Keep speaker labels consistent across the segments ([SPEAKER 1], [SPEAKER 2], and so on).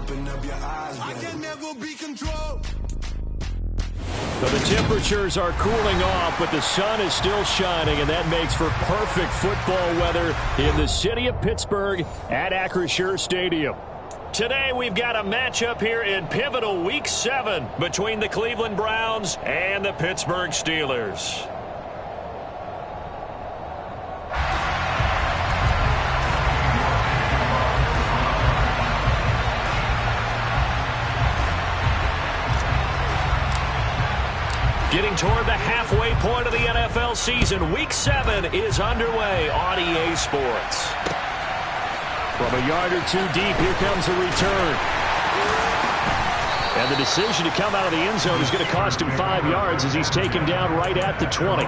[SPEAKER 1] Open up your eyes, baby. I can never be controlled.
[SPEAKER 2] So the temperatures are cooling off, but the sun is still shining, and that makes for perfect football weather in the city of Pittsburgh at Acrisure Stadium. Today we've got a matchup here in pivotal Week 7 between the Cleveland Browns and the Pittsburgh Steelers. Getting toward the halfway point of the NFL season, Week 7 is underway on EA Sports. From a yard or two deep, here comes a return. And the decision to come out of the end zone is going to cost him 5 yards as he's taken down right at the 20.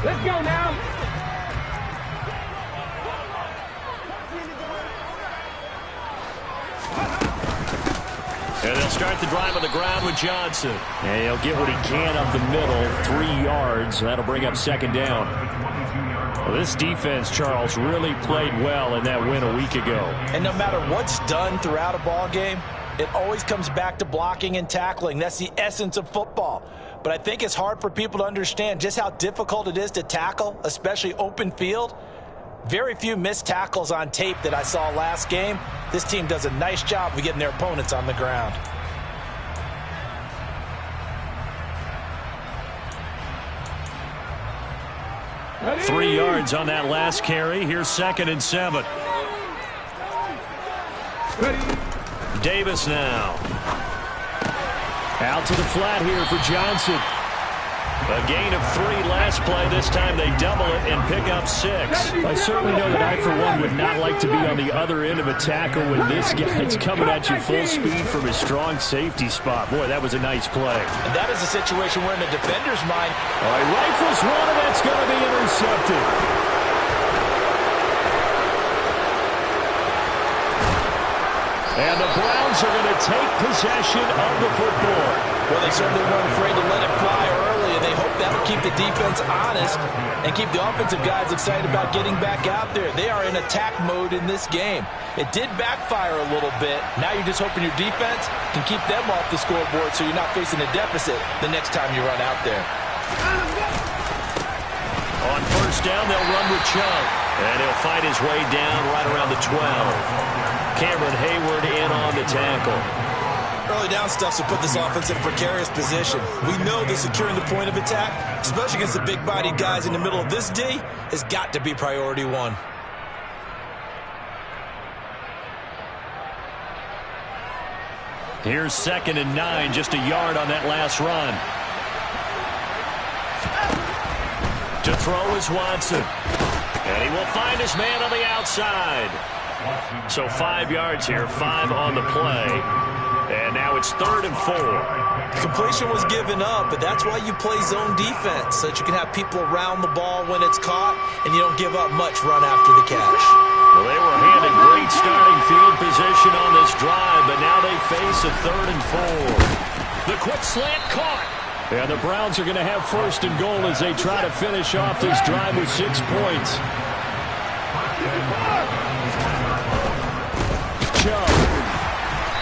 [SPEAKER 3] Let's go now.
[SPEAKER 2] And they'll start the drive on the ground with Johnson. And he'll get what he can up the middle, 3 yards. And that'll bring up second down. Well, this defense, Charles, really played well in that win a week ago.
[SPEAKER 4] And no matter what's done throughout a ball game, it always comes back to blocking and tackling. That's the essence of football. But I think it's hard for people to understand just how difficult it is to tackle, especially open field. Very few missed tackles on tape that I saw last game. This team does a nice job of getting their opponents on the ground.
[SPEAKER 3] Ready?
[SPEAKER 2] 3 yards on that last carry. Here's 2nd and 7.
[SPEAKER 3] Ready?
[SPEAKER 2] Davis now. Out to the flat here for Johnson. A gain of 3 last play. This time they double it and pick up 6. I certainly know that I, for one, would not like to be on the other end of a tackle when this guy's coming at you full speed from his strong safety spot. Boy, that was a nice play.
[SPEAKER 4] And that is a situation where in the defender's mind,
[SPEAKER 2] all right, rifles one, and that's going to be intercepted. And the Browns are going to take possession of the football.
[SPEAKER 4] well, they certainly weren't afraid to let it fly early, and they hope that'll keep the defense honest and keep the offensive guys excited about getting back out there. They are in attack mode in this game. It did backfire a little bit. Now you're just hoping your defense can keep them off the scoreboard so you're not facing a deficit the next time you run out there.
[SPEAKER 2] On first down, they'll run with Chubb. And he'll fight his way down right around the 12. Cameron Hayward in on the tackle.
[SPEAKER 4] Early down stuff will put this offense in a precarious position. We know that securing the point of attack, especially against the big-bodied guys in the middle of this D, has got to be priority one.
[SPEAKER 2] Here's 2nd and 9, just a yard on that last run. To throw is Watson. And he will find his man on the outside. So 5 yards here, 5 on the play. And now it's 3rd and 4.
[SPEAKER 4] Completion was given up, but that's why you play zone defense, so that you can have people around the ball when it's caught, and you don't give up much run after the catch.
[SPEAKER 2] Well, they were handed great starting field position on this drive, but now they face a 3rd and 4. The quick slant caught. And the Browns are going to have 1st and goal as they try to finish off this drive with 6 points. Chubb.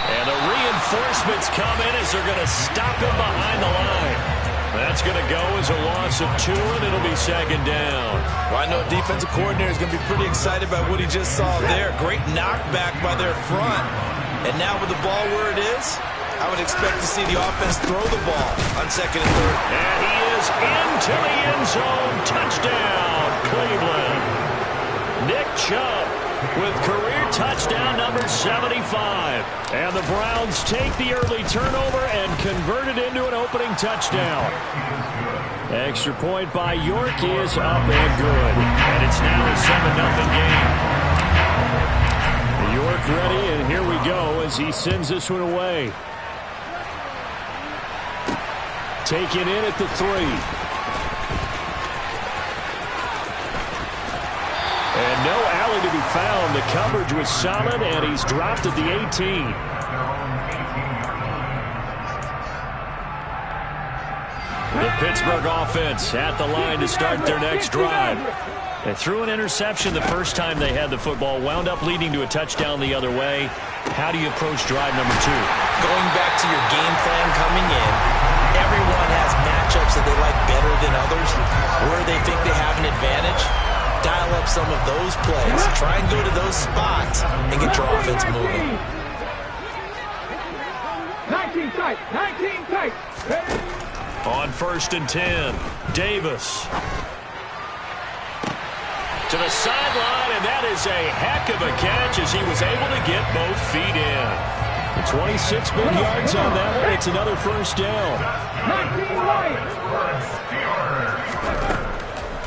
[SPEAKER 2] And the reinforcements come in as they're going to stop him behind the line. That's going to go as a loss of 2, and it'll be 2nd down.
[SPEAKER 4] Well, I know defensive coordinator is going to be pretty excited about what he just saw there. Great knockback by their front. And now with the ball where it is, I would expect to see the offense throw the ball on 2nd and 3rd.
[SPEAKER 2] And he is into the end zone. Touchdown, Cleveland. Nick Chubb with career touchdown number 75. And the Browns take the early turnover and convert it into an opening touchdown. Extra point by York is up and good. And it's now a 7-0 game. York ready, and here we go as he sends this one away. Taken in at the 3. found. The coverage was solid, and he's dropped at the 18. The Pittsburgh offense at the line to start their next drive. They threw an interception the first time they had the football, wound up leading to a touchdown the other way. How do you approach drive number 2?
[SPEAKER 4] Going back to your game plan coming in, everyone has matchups that they like better than others, where they think they have an advantage. Dial up some of those plays. Try and go to those spots and get your offense moving.
[SPEAKER 3] 19 tight. 19 tight.
[SPEAKER 2] On 1st and 10, Davis. To the sideline, and that is a heck of a catch as he was able to get both feet in. 26 big yards on that one. It's another first down.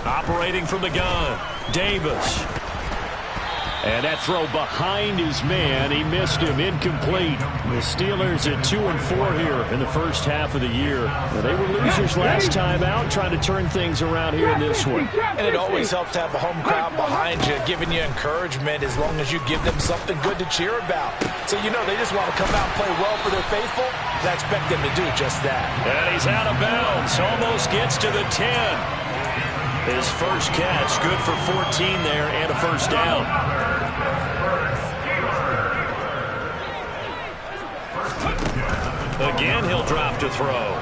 [SPEAKER 2] Operating from the gun, Davis. And that throw behind his man, he missed him, incomplete. The Steelers at 2-4 here in the first half of the year. Well, they were losers last time out, trying to turn things around here in this one.
[SPEAKER 4] And it always helps to have a home crowd behind you, giving you encouragement as long as you give them something good to cheer about. So you know they just want to come out and play well for their faithful, and I expect them to do just that.
[SPEAKER 2] And he's out of bounds, almost gets to the 10. His first catch, good for 14 there and a first down. Again, he'll drop to throw.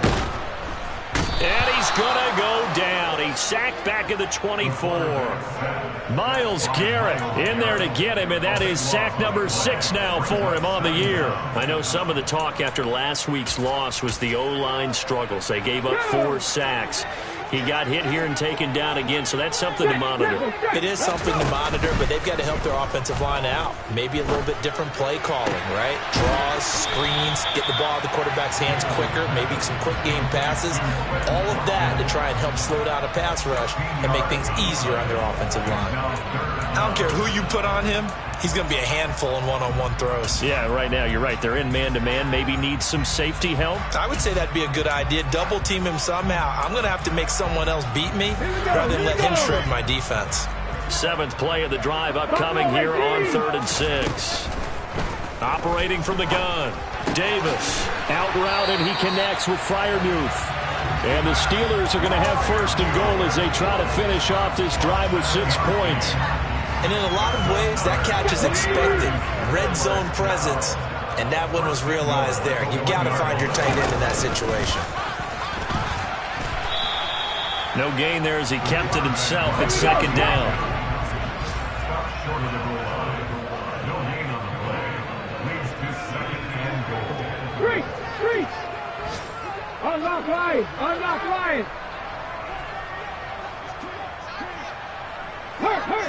[SPEAKER 2] And he's going to go down. He's sacked back at the 24. Myles Garrett in there to get him, and that is sack number 6 now for him on the year. I know some of the talk after last week's loss was the O-line struggles. They gave up 4 sacks. He got hit here and taken down again, so that's something to monitor.
[SPEAKER 4] It is something to monitor, but they've got to help their offensive line out. Maybe a little bit different play calling, right? Draws, screens, get the ball out of the quarterback's hands quicker, maybe some quick game passes. All of that to try and help slow down a pass rush and make things easier on their offensive line. I don't care who you put on him. He's going to be a handful in one-on-one throws.
[SPEAKER 2] Yeah, right now, you're right. They're in man-to-man. Maybe needs some safety help.
[SPEAKER 4] I would say that'd be a good idea. Double team him somehow. I'm going to have to make someone else beat me rather than let him shred my defense.
[SPEAKER 2] 7th play of the drive upcoming here on 3rd and 6. Operating from the gun, Davis. Out route, and he connects with Freiermuth. And the Steelers are going to have 1st and goal as they try to finish off this drive with 6 points.
[SPEAKER 4] And in a lot of ways, that catch is expected. Red zone presence, and that one was realized there. You've got to find your tight end in that situation.
[SPEAKER 2] No gain there as he kept it himself at 2nd down.
[SPEAKER 3] Street! Unlock line! Unlock line!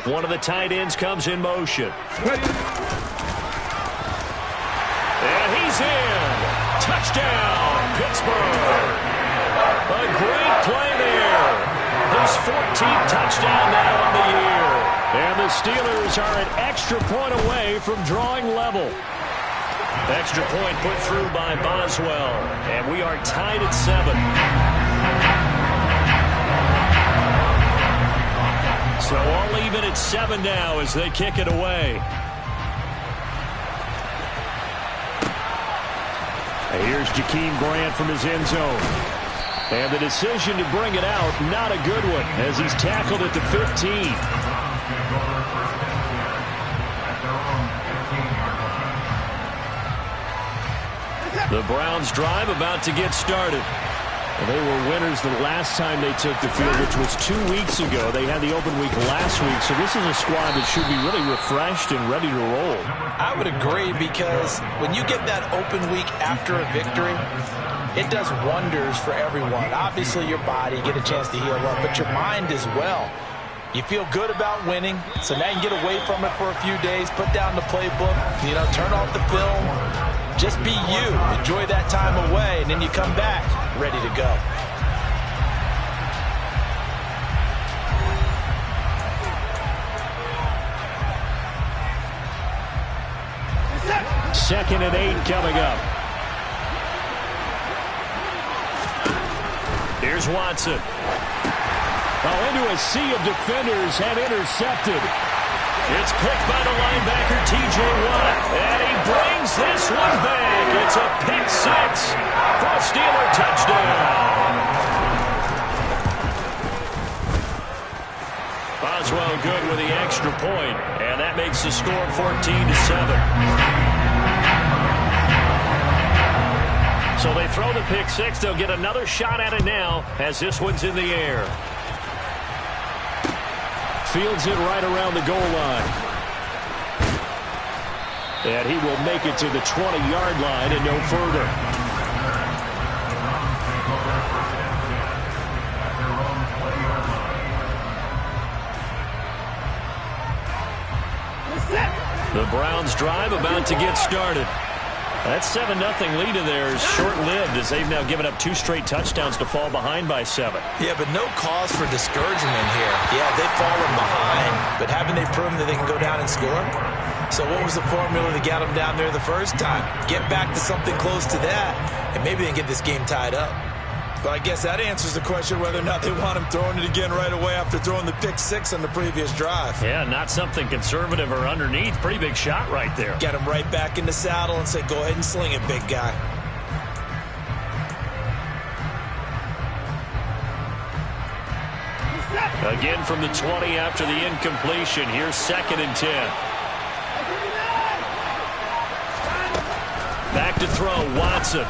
[SPEAKER 2] One of the tight ends comes in motion.
[SPEAKER 3] Ready.
[SPEAKER 2] And he's in. Touchdown, Pittsburgh. A great play there. His 14th touchdown now on the year. And the Steelers are an extra point away from drawing level. Extra point put through by Boswell. And we are tied at 7. So all even at 7 now as they kick it away. And here's Jakeem Grant from his end zone. And the decision to bring it out, not a good one, as he's tackled at the 15. The Browns drive about to get started. They were winners the last time they took the field, which was 2 weeks ago. They had the open week last week, so this is a squad that should be really refreshed and ready to roll.
[SPEAKER 4] I would agree, because when you get that open week after a victory, it does wonders for everyone. Obviously, your body, get a chance to heal up, but your mind as well. You feel good about winning, so now you can get away from it for a few days, put down the playbook, turn off the film. Just be you. Enjoy that time away, and then you come back ready to go.
[SPEAKER 2] Second and 8 coming up. Here's Watson. Oh, into a sea of defenders and intercepted. It's picked by the linebacker, T.J. Watt. And he brings this one back. It's a pick six for a Steeler touchdown. Boswell good with the extra point, and that makes the score 14-7. So they throw the pick six. They'll get another shot at it now as this one's in the air. Fields it right around the goal line. And he will make it to the 20-yard line and no further. The Browns drive about to get started. That 7-0 lead of theirs short-lived as they've now given up 2 straight touchdowns to fall behind by 7.
[SPEAKER 4] Yeah, but no cause for discouragement here. Yeah, they've fallen behind, but haven't they proven that they can go down and score? So what was the formula that got them down there the first time? Get back to something close to that, and maybe they can get this game tied up. But I guess that answers the question whether or not they want him throwing it again right away after throwing the pick six on the previous drive.
[SPEAKER 2] Yeah, not something conservative or underneath. Pretty big shot right there.
[SPEAKER 4] Get him right back in the saddle and say, go ahead and sling it, big guy.
[SPEAKER 2] Again from the 20 after the incompletion. Here's 2nd and 10. Back to throw, Watson.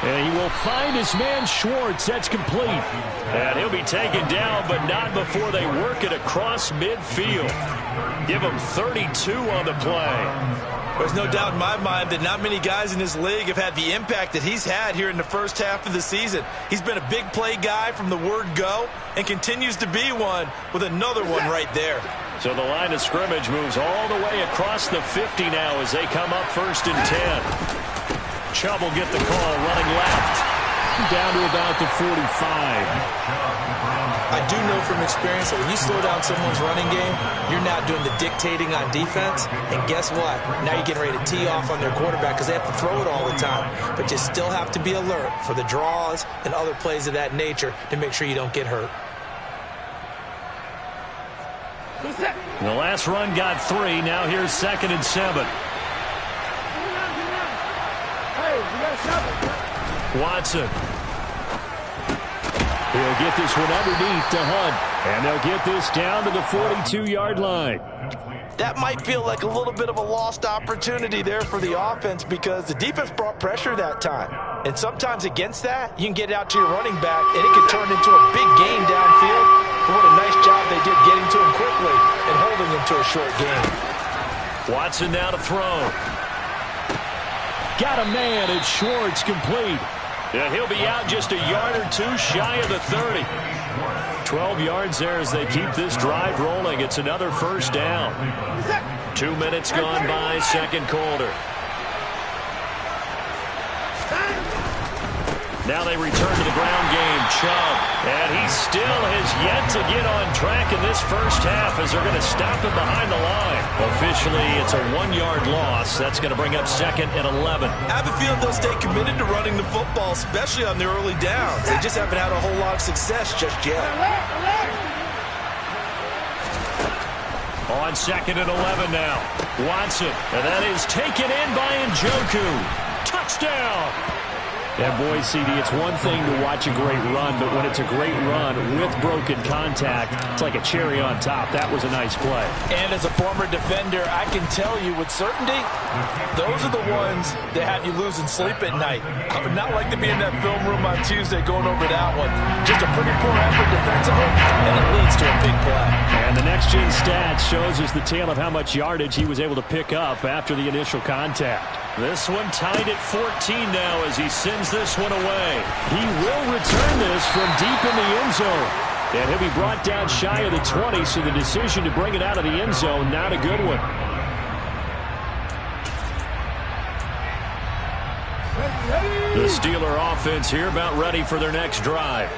[SPEAKER 2] And he will find his man Schwartz. That's complete. And he'll be taken down, but not before they work it across midfield. Give him 32 on the play.
[SPEAKER 4] There's no doubt in my mind that not many guys in this league have had the impact that he's had here in the first half of the season. He's been a big play guy from the word go and continues to be one with another one right there.
[SPEAKER 2] So the line of scrimmage moves all the way across the 50 now as they come up 1st and 10. Chubb will get the call, running left, down to about the 45.
[SPEAKER 4] I do know from experience that when you slow down someone's running game, you're now doing the dictating on defense, and guess what? Now you're getting ready to tee off on their quarterback because they have to throw it all the time. But you still have to be alert for the draws and other plays of that nature to make sure you don't get hurt.
[SPEAKER 2] The last run got 3. Now here's 2nd and 7. Watson. He'll get this one underneath to Hunt. And they'll get this down to the 42-yard line.
[SPEAKER 4] That might feel like a little bit of a lost opportunity there for the offense because the defense brought pressure that time. And sometimes against that, you can get it out to your running back, and it can turn into a big gain downfield. But what a nice job they did getting to him quickly and holding him to a short gain.
[SPEAKER 2] Watson now to throw. Got a man, and Schwartz complete. And he'll be out just a yard or 2 shy of the 30. 12 yards there as they keep this drive rolling. It's another 1st down. 2 minutes gone by, 2nd quarter. Now they return to the ground game. Chubb. And he still has yet to get on track in this first half as they're going to stop him behind the line. Officially, it's a 1-yard loss. That's going to bring up 2nd and 11.
[SPEAKER 4] I have a feeling they'll stay committed to running the football, especially on the early downs. They just haven't had a whole lot of success just yet.
[SPEAKER 2] On 2nd and 11 now. Watson. And that is taken in by Njoku. Touchdown. And boy, CD, it's one thing to watch a great run, but when it's a great run with broken contact, it's like a cherry on top. That was a nice play.
[SPEAKER 4] And as a former defender, I can tell you with certainty, those are the ones that have you losing sleep at night. I would not like to be in that film room on Tuesday going over that one. Just a pretty poor effort defensively, and it leads to a big play.
[SPEAKER 2] And the next-gen stats shows us the tale of how much yardage he was able to pick up after the initial contact. This one tied at 14 now as he sends this one away. He will return this from deep in the end zone. And he'll be brought down shy of the 20, so the decision to bring it out of the end zone, not a good one. The Steeler offense here about ready for their next drive.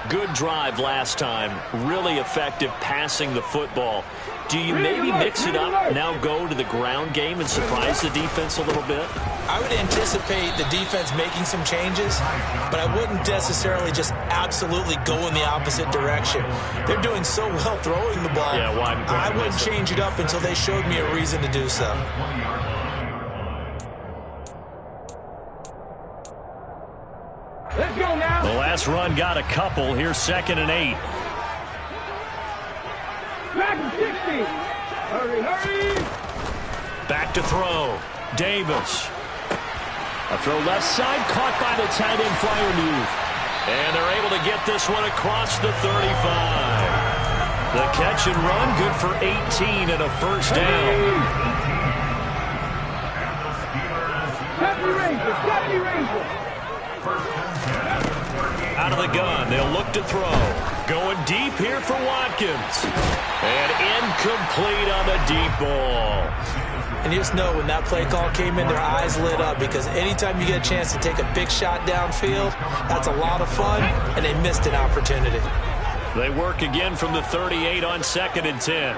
[SPEAKER 2] Good drive last time. Really effective passing the football. Do you maybe mix it up, now go to the ground game and surprise the defense a little bit?
[SPEAKER 4] I would anticipate the defense making some changes, but I wouldn't necessarily just absolutely go in the opposite direction. They're doing so well throwing the ball.
[SPEAKER 2] Yeah,
[SPEAKER 4] I wouldn't change it up until they showed me a reason to do so.
[SPEAKER 3] Let's go now.
[SPEAKER 2] The last run got a couple. Here's 2nd and 8.
[SPEAKER 3] Back to 60. Hurry, hurry.
[SPEAKER 2] Back to throw. Davis. A throw left side, caught by the tight end Freiermuth. And they're able to get this one across the 35. The catch and run, good for 18 and a first down.
[SPEAKER 3] 70 Rangers, 70 Rangers.
[SPEAKER 2] Out of the gun, they'll look to throw. Going deep here for Watkins. And incomplete on the deep ball.
[SPEAKER 4] And you just know when that play call came in, their eyes lit up, because anytime you get a chance to take a big shot downfield, that's a lot of fun, and they missed an opportunity.
[SPEAKER 2] They work again from the 38 on 2nd and 10.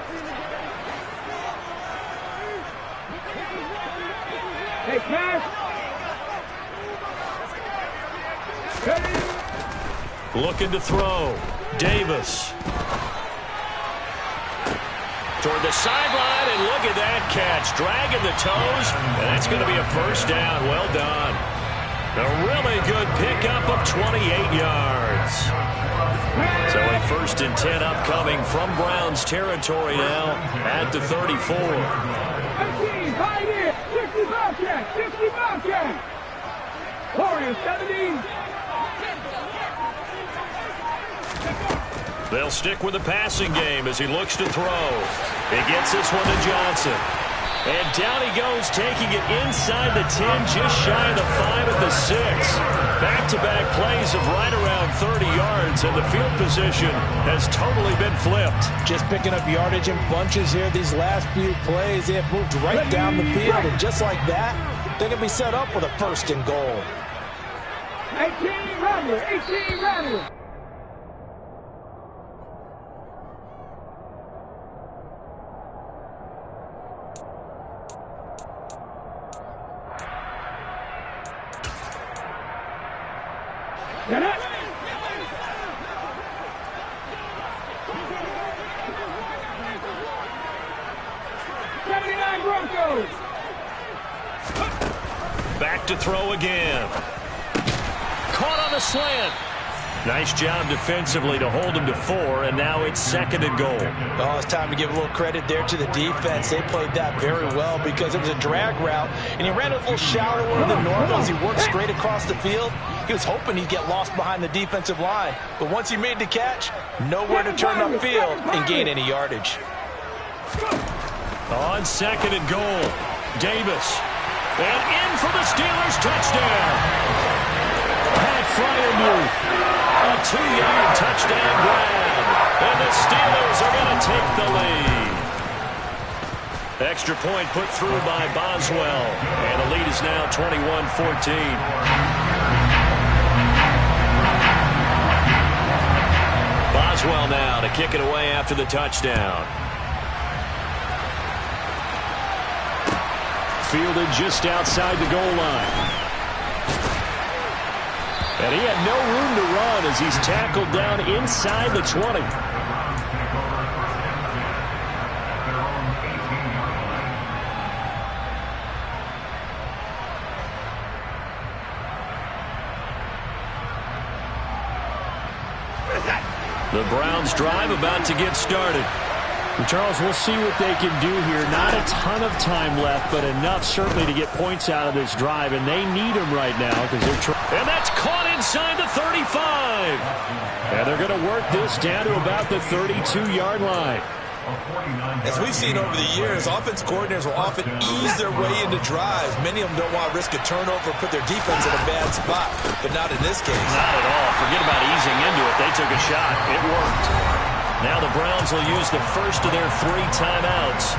[SPEAKER 3] Hey, pass. Ready?
[SPEAKER 2] Looking to throw. Davis. Toward the sideline, and look at that catch. Dragging the toes, and that's going to be a first down. Well done. A really good pickup of 28 yards. So a 1st and 10 upcoming from Browns territory now at the 34.
[SPEAKER 3] 15, hide it. 60 Bobcat, 60 Bobcat. Warriors, 70.
[SPEAKER 2] They'll stick with the passing game as he looks to throw. He gets this one to Johnson. And down he goes, taking it inside the 10, just shy of the 5 at the 6. Back-to-back plays of right around 30 yards, and the field position has totally been flipped.
[SPEAKER 4] Just picking up yardage in bunches here. These last few plays, they have moved right down the field, and just like that, they're going to be set up with a 1st and goal.
[SPEAKER 3] 18 Rattler, 18 Rattler. Get up. 79 Broncos.
[SPEAKER 2] Back to throw again. Caught on the slant. Nice job defensively to hold him to 4, and now it's 2nd and goal.
[SPEAKER 4] Oh, it's time to give a little credit there to the defense. They played that very well because it was a drag route, and he ran it a little shallower than normal as he worked straight across the field. He was hoping he'd get lost behind the defensive line, but once he made the catch, nowhere to turn upfield and gain any yardage.
[SPEAKER 2] On 2nd and goal, Davis. And in for the Steelers touchdown. Pat Freiermuth. A 2-yard touchdown grab. And the Steelers are going to take the lead. Extra point put through by Boswell. And the lead is now 21-14. Boswell now to kick it away after the touchdown. Fielded just outside the goal line. And he had no room to run as he's tackled down inside the 20. The Browns drive about to get started.
[SPEAKER 5] And Charles, we'll see what they can do here. Not a ton of time left, but enough certainly to get points out of this drive, and they need them right now because they're trying.
[SPEAKER 2] And that's caught inside the 35. And they're going to work this down to about the 32-yard line.
[SPEAKER 4] As we've seen over the years, offense coordinators will often ease their way into drives. Many of them don't want to risk a turnover or put their defense in a bad spot, but not in this case.
[SPEAKER 2] Not at all. Forget about easing into it. They took a shot. It worked. Now the Browns will use the first of their 3 timeouts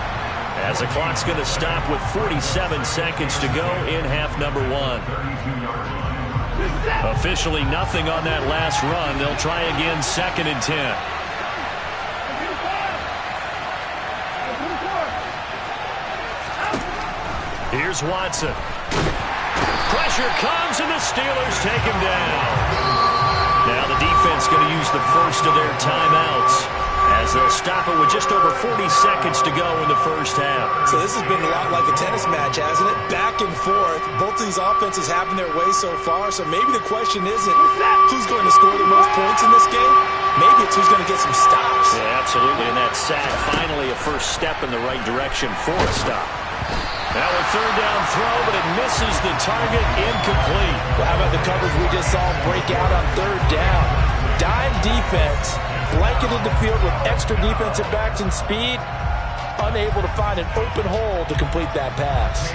[SPEAKER 2] as the clock's going to stop with 47 seconds to go in half number 1. Officially nothing on that last run. They'll try again 2nd and 10. Here's Watson. Pressure comes, and the Steelers take him down. Now the defense going to use the first of their timeouts as they'll stop it with just over 40 seconds to go in the first half.
[SPEAKER 4] So this has been a lot like a tennis match, hasn't it? Back and forth. Both of these offenses having their way so far, so maybe the question isn't who's going to score the most points in this game. Maybe it's who's going to get some stops.
[SPEAKER 2] Yeah, absolutely, and that sack finally a first step in the right direction for a stop. Now a third down throw, but it misses the target, incomplete.
[SPEAKER 4] Well, how about the coverage we just saw break out on third down? Dime defense, blanketed the field with extra defensive backs and speed, unable to find an open hole to complete that pass.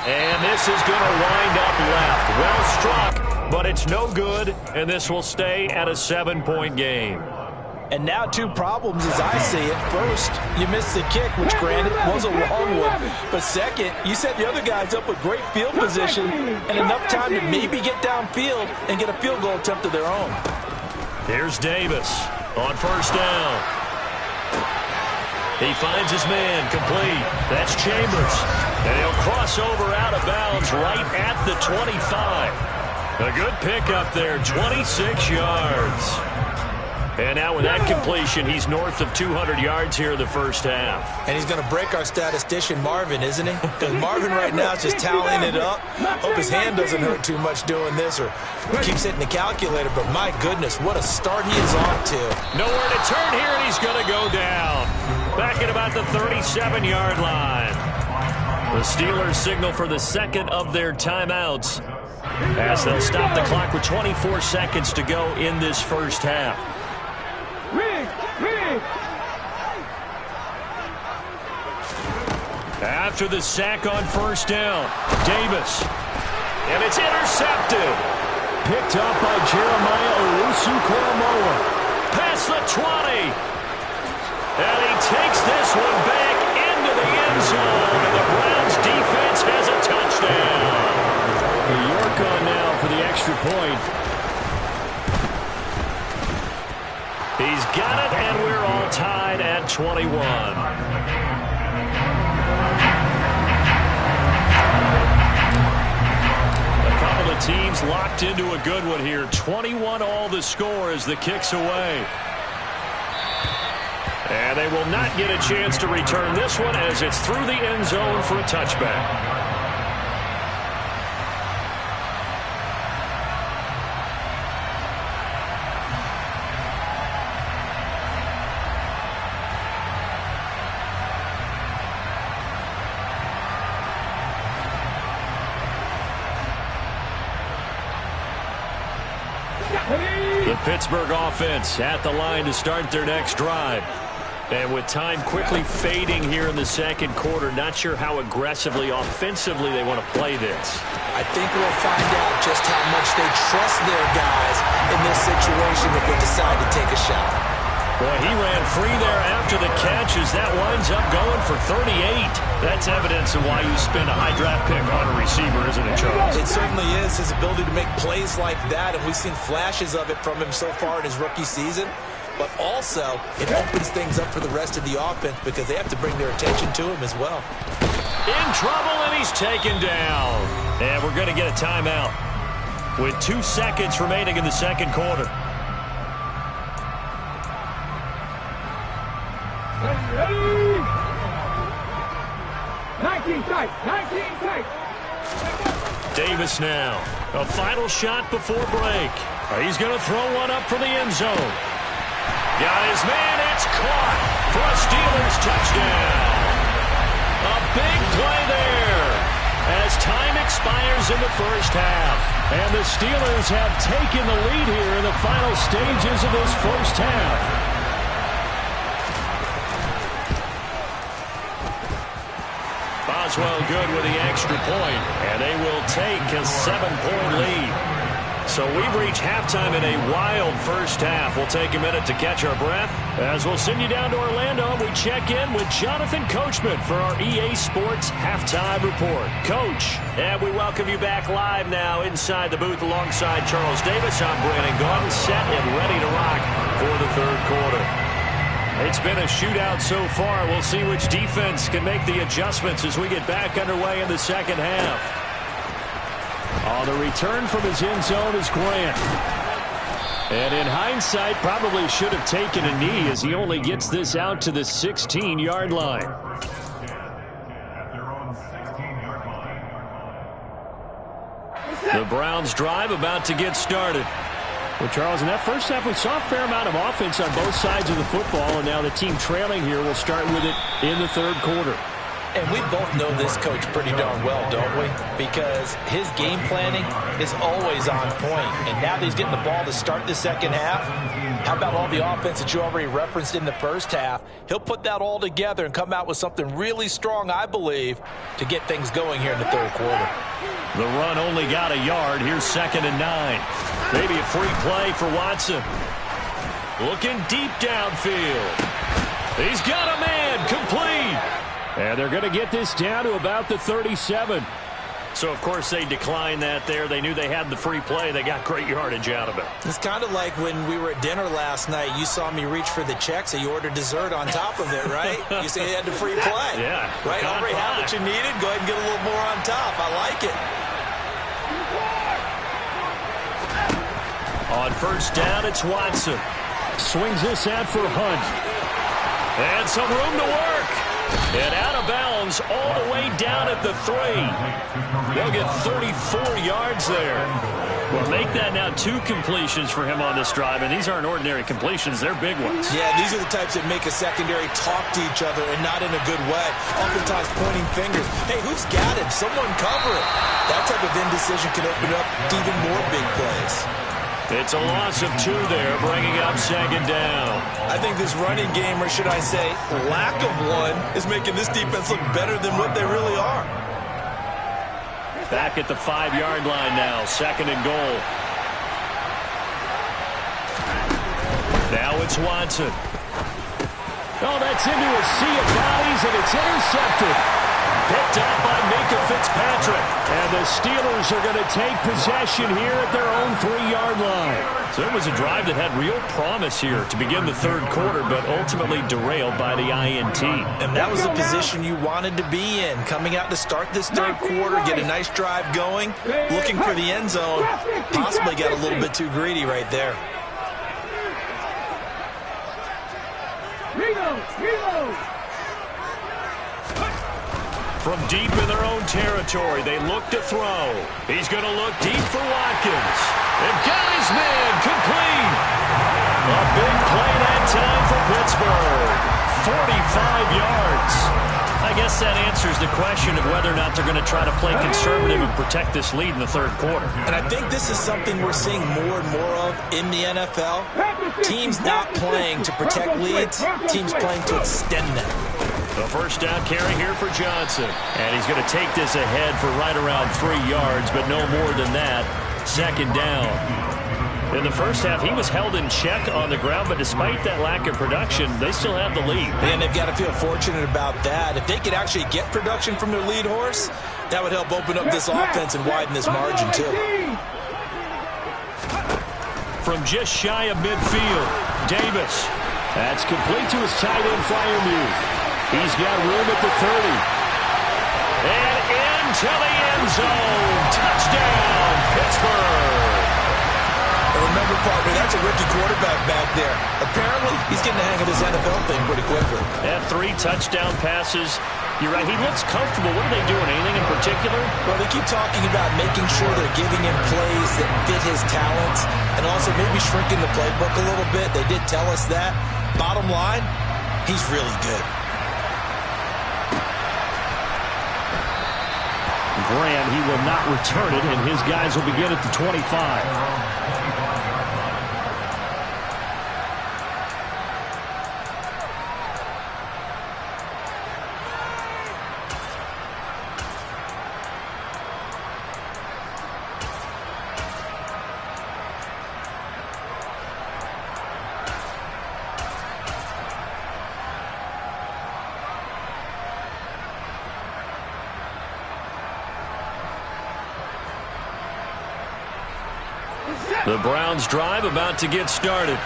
[SPEAKER 2] And this is going to wind up left. Well struck, but it's no good, and this will stay at a 7-point game.
[SPEAKER 4] And now two problems as I see it. First, you missed the kick, which granted was a long one. But second, you set the other guys up with great field position and enough time to maybe get downfield and get a field goal attempt of their own.
[SPEAKER 2] Here's Davis on first down. He finds his man complete. That's Chambers. And he'll cross over out of bounds right at the 25. A good pickup there, 26 yards. And now with that completion, he's north of 200 yards here in the first half.
[SPEAKER 4] And he's going to break our statistician Marvin, isn't he? Because Marvin right now is just tallying it up. Hope his hand doesn't hurt too much doing this or keeps hitting the calculator. But my goodness, what a start he is off to.
[SPEAKER 2] Nowhere to turn here, and he's going to go down. Back at about the 37-yard line. The Steelers signal for the second of their timeouts as they'll stop the clock with 24 seconds to go in this first half. After the sack on first down, Davis. And it's intercepted. Picked up by Jeremiah Owusu-Koramoah. Past the 20. And he takes this one back into the end zone. And the Browns defense has a touchdown. York on now for the extra point. He's got it, and we're all tied at 21. A couple of teams locked into a good one here. 21 all the score as the kick's away. And they will not get a chance to return this one as it's through the end zone for a touchback. The Pittsburgh offense at the line to start their next drive. And with time quickly fading here in the second quarter, not sure how aggressively, offensively they want to play this.
[SPEAKER 4] I think we'll find out just how much they trust their guys in this situation if they decide to take a shot.
[SPEAKER 2] Boy, he ran free there after the catch as that winds up going for 38. That's evidence of why you spend a high draft pick on a receiver, isn't it, Charles?
[SPEAKER 4] It certainly is, his ability to make plays like that, and we've seen flashes of it from him so far in his rookie season. But also, it opens things up for the rest of the offense because they have to bring their attention to him as well.
[SPEAKER 2] In trouble, and he's taken down. And we're going to get a timeout with 2 seconds remaining in the second quarter.
[SPEAKER 3] Ready? 19 tight, 19 tight.
[SPEAKER 2] Davis now. A final shot before break. He's going to throw one up for the end zone. Got his man, it's caught for a Steelers touchdown. A big play there as time expires in the first half. And the Steelers have taken the lead here in the final stages of this first half. Boswell good with the extra point, and they will take a 7-point lead. So we've reached halftime in a wild first half. We'll take a minute to catch our breath as we'll send you down to Orlando. We check in with Jonathan Coachman for our EA Sports Halftime Report. Coach, and we welcome you back live now inside the booth alongside Charles Davis. I'm Brandon Gaudin, set and ready to rock for the third quarter. It's been a shootout so far. We'll see which defense can make the adjustments as we get back underway in the second half. On the return from his end zone is Grant. And in hindsight, probably should have taken a knee as he only gets this out to the 16-yard line. The Browns drive about to get started. Well, Charles, in that first half, we saw a fair amount of offense on both sides of the football, and now the team trailing here will start with it in the third quarter.
[SPEAKER 4] And we both know this coach pretty darn well, don't we? Because his game planning is always on point. And now that he's getting the ball to start the second half, how about all the offense that you already referenced in the first half? He'll put that all together and come out with something really strong, I believe, to get things going here in the third quarter.
[SPEAKER 2] The run only got a yard. Here's 2nd and 9. Maybe a free play for Watson. Looking deep downfield. He's got a man, complete. And they're going to get this down to about the 37. So, of course, they declined that there. They knew they had the free play. They got great yardage out of it.
[SPEAKER 4] It's kind of like when we were at dinner last night. You saw me reach for the check, so you ordered dessert on top of it, right? You said you had the free play.
[SPEAKER 2] Yeah.
[SPEAKER 4] Right? Already have what you needed. Go ahead and get a little more on top. I like it.
[SPEAKER 2] On first down, it's Watson.
[SPEAKER 5] Swings this out for Hunt.
[SPEAKER 2] And some room to work. And out of bounds all the way down at the 3. They'll get 34 yards there. Well, make that now 2 completions for him on this drive, and these aren't ordinary completions. They're big ones.
[SPEAKER 4] Yeah, these are the types that make a secondary talk to each other and not in a good way. Oftentimes pointing fingers. Hey, who's got him? Someone cover it. That type of indecision can open up even more big plays.
[SPEAKER 2] It's a loss of 2 there, bringing up 2nd down.
[SPEAKER 4] I think this running game, or should I say lack of one, is making this defense look better than what they really are.
[SPEAKER 2] Back at the 5-yard line now, 2nd and goal. Now it's Watson.
[SPEAKER 5] Oh, that's into a sea of bodies, and it's intercepted.
[SPEAKER 2] Picked up by Minkah Fitzpatrick.
[SPEAKER 5] And the Steelers are going to take possession here at their own 3-yard line.
[SPEAKER 2] So it was a drive that had real promise here to begin the third quarter, but ultimately derailed by the INT.
[SPEAKER 4] And that was the position you wanted to be in. Coming out to start this third quarter, get a nice drive going, looking for the end zone. Possibly got a little bit too greedy right there.
[SPEAKER 2] From deep in their own territory, they look to throw. He's going to look deep for Watkins. They've got his man complete. A big play that time for Pittsburgh. 45 yards. I guess that answers the question of whether or not they're going to try to play conservative and protect this lead in the third quarter.
[SPEAKER 4] And I think this is something we're seeing more and more of in the NFL. Teams not playing to protect leads, teams playing to extend them.
[SPEAKER 2] The first down carry here for Johnson. And he's going to take this ahead for right around 3 yards, but no more than that. 2nd down. In the first half, he was held in check on the ground, but despite that lack of production, they still have the lead.
[SPEAKER 4] And they've got to feel fortunate about that. If they could actually get production from their lead horse, that would help open up this offense and widen this margin, too.
[SPEAKER 2] From just shy of midfield, Davis.
[SPEAKER 5] That's complete to his tight end Freiermuth. He's got room at the 30.
[SPEAKER 2] And into the end zone. Touchdown, Pittsburgh.
[SPEAKER 4] And remember, partner, that's a rookie quarterback back there. Apparently, he's getting the hang of this NFL thing pretty quickly.
[SPEAKER 2] Yeah, 3 touchdown passes. You're right, he looks comfortable. What are they doing, anything in particular?
[SPEAKER 4] Well, they keep talking about making sure they're giving him plays that fit his talents and also maybe shrinking the playbook a little bit. They did tell us that. Bottom line, he's really good.
[SPEAKER 5] Graham, he will not return it, and his guys will begin at the 25.
[SPEAKER 2] The Browns drive about to get started.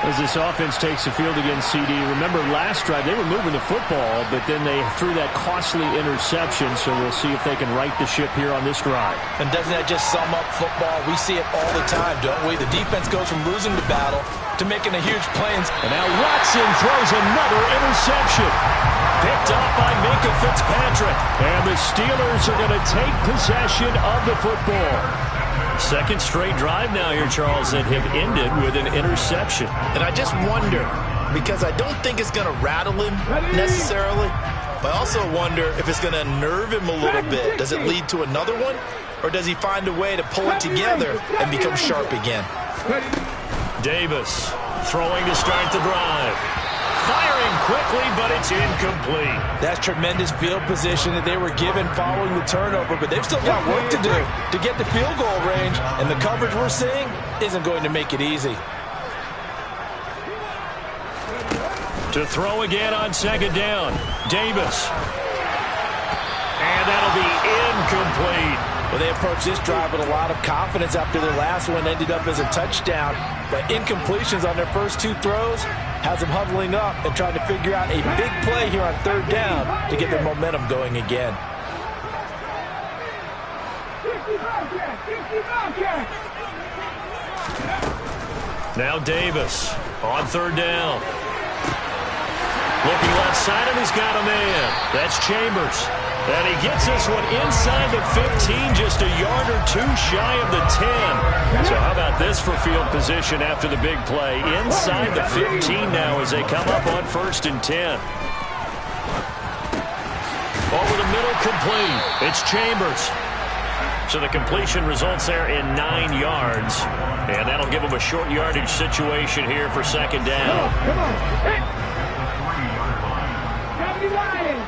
[SPEAKER 5] As this offense takes the field against CD, remember last drive they were moving the football, but then they threw that costly interception, so we'll see if they can right the ship here on this drive.
[SPEAKER 4] And doesn't that just sum up football? We see it all the time, don't we? The defense goes from losing the battle to making a huge play.
[SPEAKER 2] And now Watson throws another interception. Picked up by Minkah Fitzpatrick. And the Steelers are going to take possession of the football. Second straight drive now here, Charles, that have ended with an interception.
[SPEAKER 6] And I just wonder, because I don't think it's going to rattle him necessarily, but I also wonder if it's going to unnerve him a little bit. Does it lead to another one, or does he find a way to pull it together and become sharp again?
[SPEAKER 2] Davis throwing to start the drive. Firing quickly, but it's incomplete.
[SPEAKER 4] That's tremendous field position that they were given following the turnover, but they've still got work to do to get the field goal range, and the coverage we're seeing isn't going to make it easy.
[SPEAKER 2] To throw again on second down, Davis. And that'll be incomplete.
[SPEAKER 4] Well, they approached this drive with a lot of confidence after their last one ended up as a touchdown. But incompletions on their first two throws has them huddling up and trying to figure out a big play here on third down to get their momentum going again.
[SPEAKER 2] Now Davis on third down. Looking left side, and he's got a man. That's Chambers. And he gets this one inside the 15, just a yard or two shy of the 10. So how about this for field position after the big play? Inside the 15 now as they come up on 1st and 10. Over the middle, complete. It's Chambers. So the completion results there in 9 yards. And that'll give them a short yardage situation here for second down.
[SPEAKER 3] Come on. Hey. County Lions.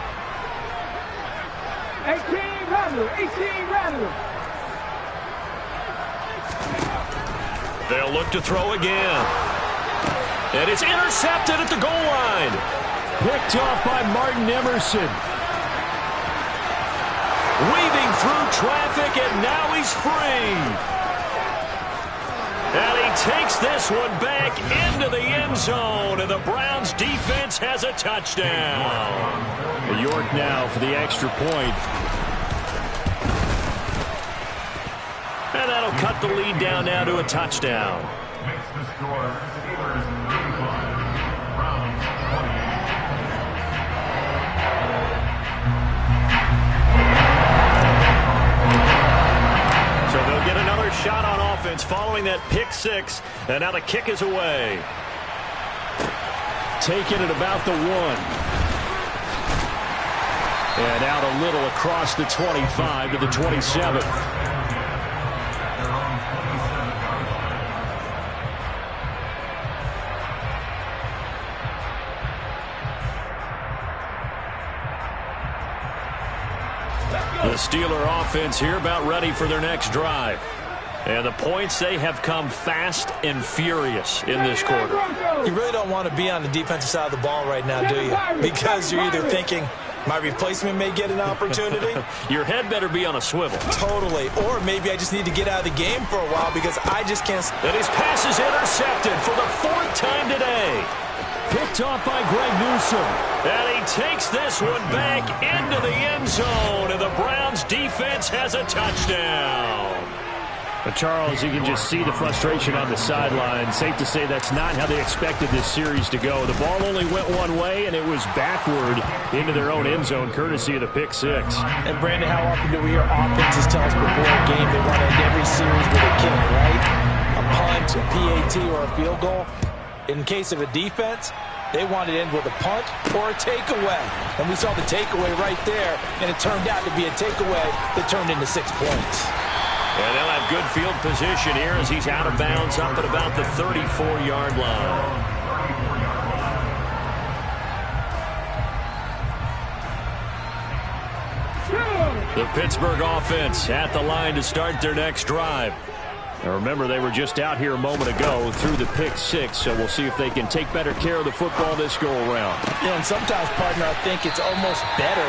[SPEAKER 3] 18 Rattlers.
[SPEAKER 2] They'll look to throw again. And it's intercepted at the goal line.
[SPEAKER 5] Picked off by Martin Emerson.
[SPEAKER 2] Weaving through traffic, and now he's free. And he takes this one back into the end zone, and the Browns defense has a touchdown.
[SPEAKER 5] York now for the extra point.
[SPEAKER 2] And that'll cut the lead down now to a touchdown. So they'll get another shot on offense following that pick six. And now the kick is away.
[SPEAKER 5] Take it at about the 1. And out a little across the 25 to the 27.
[SPEAKER 2] The Steeler offense here about ready for their next drive. And the points, they have come fast and furious in this quarter.
[SPEAKER 4] You really don't want to be on the defensive side of the ball right now, do you? Because you're either thinking, my replacement may get an opportunity.
[SPEAKER 2] Your head better be on a swivel.
[SPEAKER 4] Totally. Or maybe I just need to get out of the game for a while because I just can't.
[SPEAKER 2] And his pass is intercepted for the 4th time today.
[SPEAKER 5] Picked off by Greg Newsome.
[SPEAKER 2] And he takes this one back into the end zone, and the Browns defense has a touchdown.
[SPEAKER 5] But Charles, you can just see the frustration on the sideline. Safe to say that's not how they expected this series to go. The ball only went one way, and it was backward into their own end zone, courtesy of the pick six.
[SPEAKER 4] And, Brandon, how often do we hear offenses tell us before a game they want to end every series with a kick, right? A punt, a PAT, or a field goal. In case of a defense, they want to end with a punt or a takeaway. And we saw the takeaway right there, and it turned out to be a takeaway that turned into 6 points.
[SPEAKER 2] And they'll have good field position here as he's out of bounds up at about the 34-yard line. The Pittsburgh offense at the line to start their next drive. Now remember, they were just out here a moment ago through the pick six, so we'll see if they can take better care of the football this go-around.
[SPEAKER 4] And sometimes, partner, I think it's almost better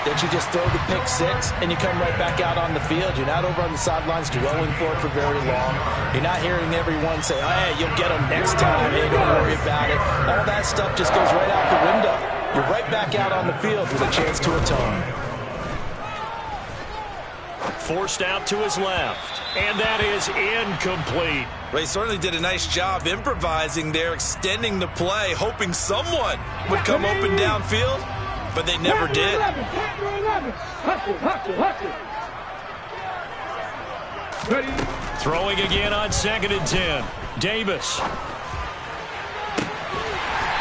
[SPEAKER 4] that you just throw the pick six and you come right back out on the field. You're not over on the sidelines dwelling for it for very long. You're not hearing everyone say, oh, hey, you'll get them next time. Hey, don't worry about it. All that stuff just goes right out the window. You're right back out on the field with a chance to atone.
[SPEAKER 2] Forced out to his left, and that is incomplete.
[SPEAKER 6] Well, he certainly did a nice job improvising there, extending the play, hoping someone would come open downfield, but they never did.
[SPEAKER 2] Throwing again on 2nd and 10. Davis.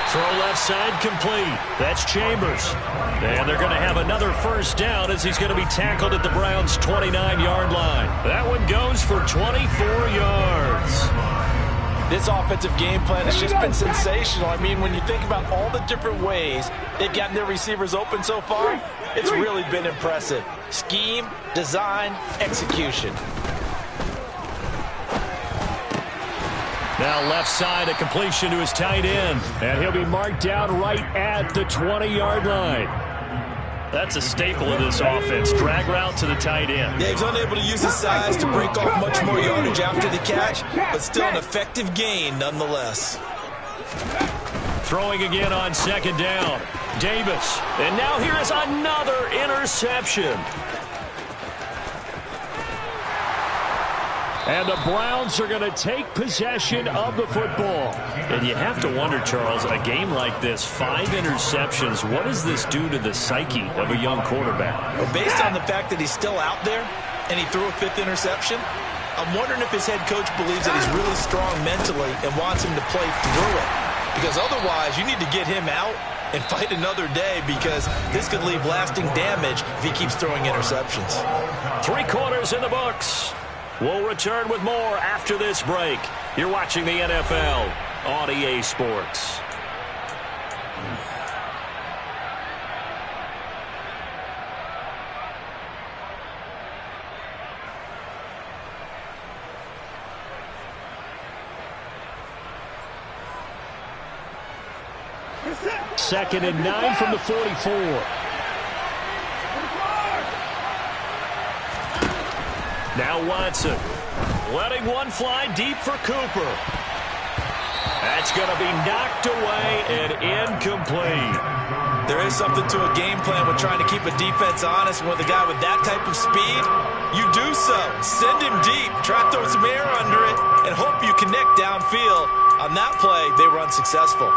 [SPEAKER 2] Throw left side complete. That's Chambers. And they're going to have another first down as he's going to be tackled at the Browns' 29-yard line. That one goes for 24 yards.
[SPEAKER 4] This offensive game plan has just been sensational. I mean, when you think about all the different ways they've gotten their receivers open so far, it's really been impressive. Scheme, design, execution.
[SPEAKER 2] Now left side, a completion to his tight end. And he'll be marked down right at the 20-yard line. That's a staple of this offense. Drag route to the tight end.
[SPEAKER 6] Yeah, he's unable to use his size to break off much more yardage after the catch, but still an effective gain nonetheless.
[SPEAKER 2] Throwing again on 2nd down. Davis. And now here is another interception. And the Browns are going to take possession of the football. And you have to wonder, Charles, a game like this, 5 interceptions, what does this do to the psyche of a young quarterback?
[SPEAKER 6] Well, based on the fact that he's still out there and he threw a 5th interception, I'm wondering if his head coach believes that he's really strong mentally and wants him to play through it. Because otherwise, you need to get him out and fight another day, because this could leave lasting damage if he keeps throwing interceptions.
[SPEAKER 2] 3 quarters in the books. We'll return with more after this break. You're watching the NFL on EA Sports. Second and 9 from the 44. Now Watson, letting one fly deep for Cooper. That's going to be knocked away and incomplete.
[SPEAKER 6] There is something to a game plan with trying to keep a defense honest. With a guy with that type of speed, you do so. Send him deep, try to throw some air under it, and hope you connect downfield. On that play, they were unsuccessful.